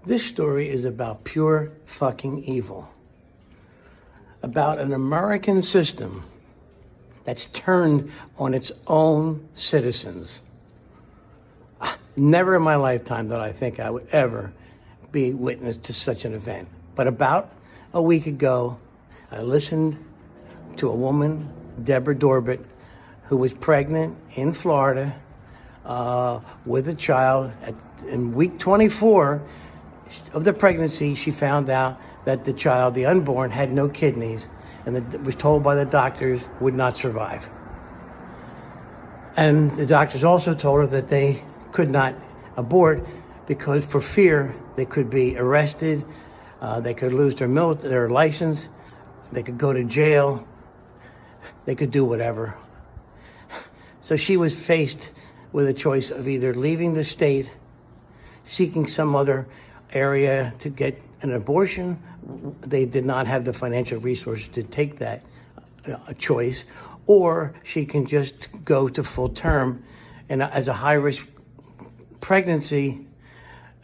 This story is about pure fucking evil. About an American system that's turned on its own citizens. Never in my lifetime did I think I would ever be witness to such an event. But about a week ago, I listened to a woman, Deborah Dorbit, who was pregnant in Florida with a child. In week 24 of the pregnancy, she found out that the child, the unborn, had no kidneys and was told by the doctors would not survive. And the doctors also told her that they could not abort because for fear they could be arrested, they could lose their license, they could go to jail, they could do whatever. So she was faced with a choice of either leaving the state, seeking some other area to get an abortion. They did not have the financial resources to take that choice, or she can just go to full term and as a high-risk pregnancy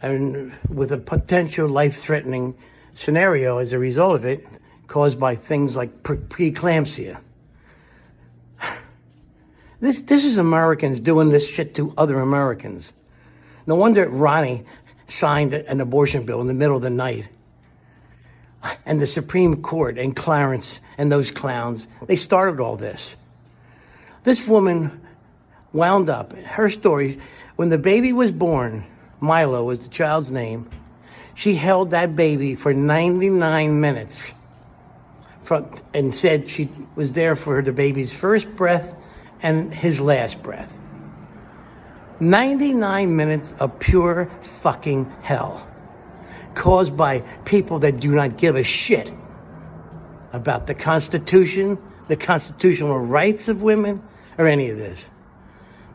and with a potential life-threatening scenario as a result of it, caused by things like preeclampsia. This is Americans doing this shit to other Americans. No wonder Ronnie signed an abortion bill in the middle of the night. And the Supreme Court and Clarence and those clowns, they started all this. This woman wound up, her story, when the baby was born, Milo was the child's name, she held that baby for 99 minutes and said she was there for the baby's first breath and his last breath. 99 minutes of pure fucking hell caused by people that do not give a shit about the Constitution, the constitutional rights of women, or any of this.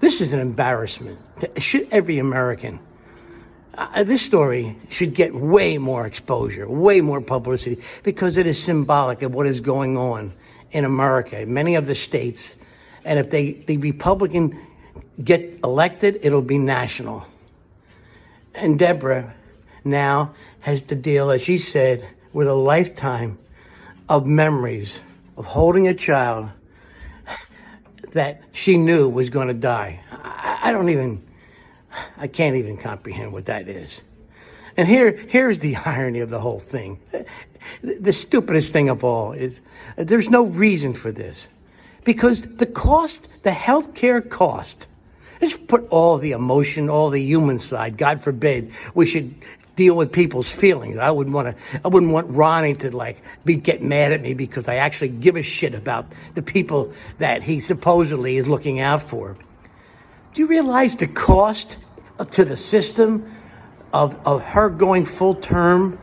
This is an embarrassment to every American. This story should get way more exposure, way more publicity, because it is symbolic of what is going on in America, in many of the states. And if the Republican get elected, it'll be national. And Deborah now has to deal, as she said, with a lifetime of memories of holding a child that she knew was going to die. I can't even comprehend what that is. And here's the irony of the whole thing. The stupidest thing of all is there's no reason for this. Because the cost, the healthcare cost, let's put all the emotion, all the human side. God forbid we should deal with people's feelings. I wouldn't want Ronnie to get mad at me because I actually give a shit about the people that he supposedly is looking out for. Do you realize the cost to the system of her going full term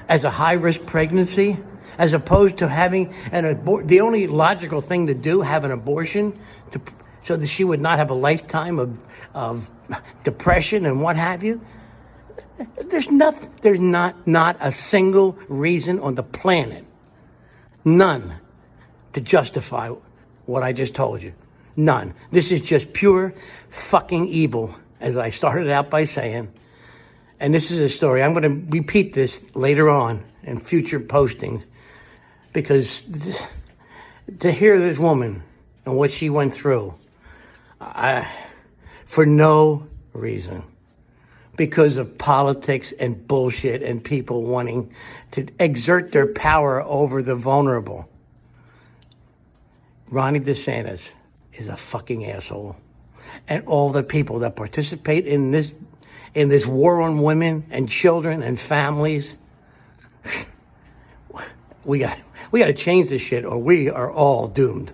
as a high-risk pregnancy, as opposed to having the only logical thing to do, have an abortion, so that she would not have a lifetime of depression and what have you? There's not a single reason on the planet, none, to justify what I just told you. None. This is just pure fucking evil, as I started out by saying. And this is a story. I'm going to repeat this later on in future postings, because to hear this woman and what she went through, for no reason, because of politics and bullshit and people wanting to exert their power over the vulnerable. Ronnie DeSantis is a fucking asshole. And all the people that participate in this war on women and children and families, we got to change this shit or we are all doomed.